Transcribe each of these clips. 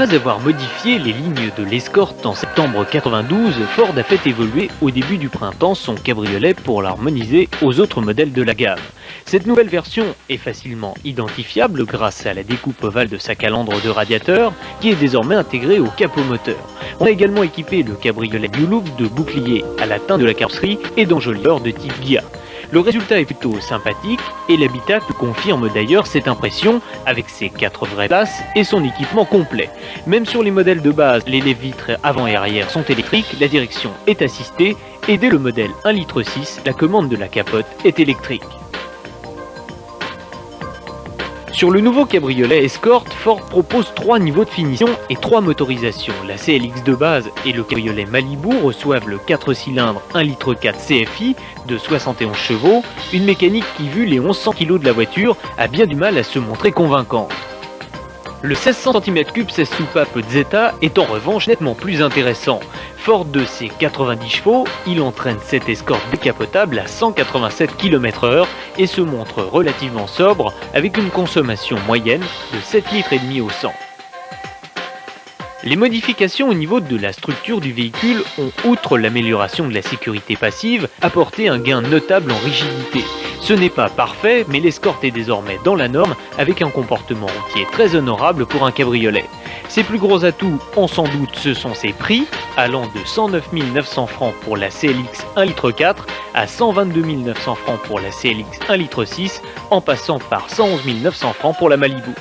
Après avoir modifié les lignes de l'Escort en septembre 92, Ford a fait évoluer au début du printemps son cabriolet pour l'harmoniser aux autres modèles de la gamme. Cette nouvelle version est facilement identifiable grâce à la découpe ovale de sa calandre de radiateur qui est désormais intégrée au capot moteur. On a également équipé le cabriolet New Look de boucliers à la teinte de la carrosserie et d'enjoliveurs de type Ghia. Le résultat est plutôt sympathique et l'habitacle confirme d'ailleurs cette impression avec ses 4 vraies places et son équipement complet. Même sur les modèles de base, les lève-vitres avant et arrière sont électriques, la direction est assistée et dès le modèle 1,6 litre, la commande de la capote est électrique. Sur le nouveau cabriolet Escort, Ford propose 3 niveaux de finition et 3 motorisations. La CLX de base et le cabriolet Malibu reçoivent le 4 cylindres 1,4 litre CFI de 71 chevaux, une mécanique qui, vu les 1100 kg de la voiture, a bien du mal à se montrer convaincante. Le 1600 cm3 16 soupapes Zeta est en revanche nettement plus intéressant. Fort de ses 90 chevaux, il entraîne cette Escort décapotable à 187 km/h et se montre relativement sobre avec une consommation moyenne de 7,5 litres au 100. Les modifications au niveau de la structure du véhicule ont, outre l'amélioration de la sécurité passive, apporté un gain notable en rigidité. Ce n'est pas parfait, mais l'Escort est désormais dans la norme avec un comportement routier très honorable pour un cabriolet. Ses plus gros atouts, on s'en doute, ce sont ses prix, allant de 109 900 francs pour la CLX 1,4 litre à 122 900 francs pour la CLX 1,6 litre, en passant par 111 900 francs pour la Malibu.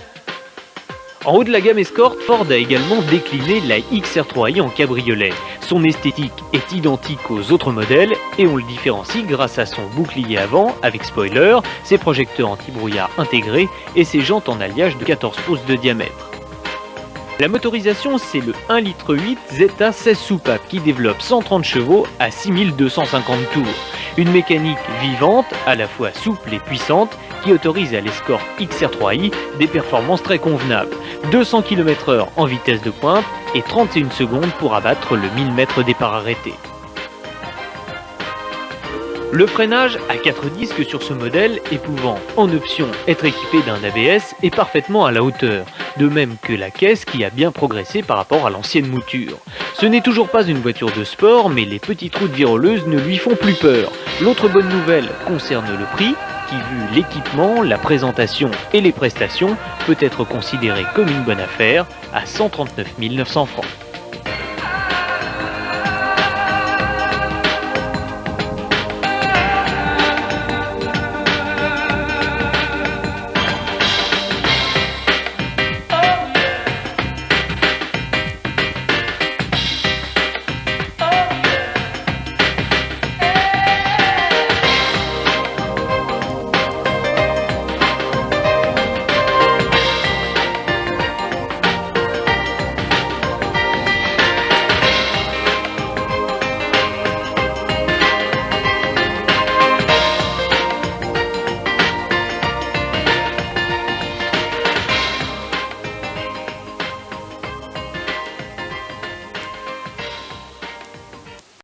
En haut de la gamme Escort, Ford a également décliné la XR3i en cabriolet. Son esthétique est identique aux autres modèles et on le différencie grâce à son bouclier avant avec spoiler, ses projecteurs anti-brouillard intégrés et ses jantes en alliage de 14 pouces de diamètre. La motorisation, c'est le 1,8 litre Zeta 16 soupapes qui développe 130 chevaux à 6250 tours. Une mécanique vivante, à la fois souple et puissante, qui autorise à l'Escort XR3i des performances très convenables. 200 km/h en vitesse de pointe et 31 secondes pour abattre le 1000 mètres départ arrêté. Le freinage à 4 disques sur ce modèle et pouvant, en option, être équipé d'un ABS est parfaitement à la hauteur, de même que la caisse qui a bien progressé par rapport à l'ancienne mouture. Ce n'est toujours pas une voiture de sport, mais les petites routes viroleuses ne lui font plus peur. L'autre bonne nouvelle concerne le prix, qui vu l'équipement, la présentation et les prestations, peut être considéré comme une bonne affaire à 139 900 francs.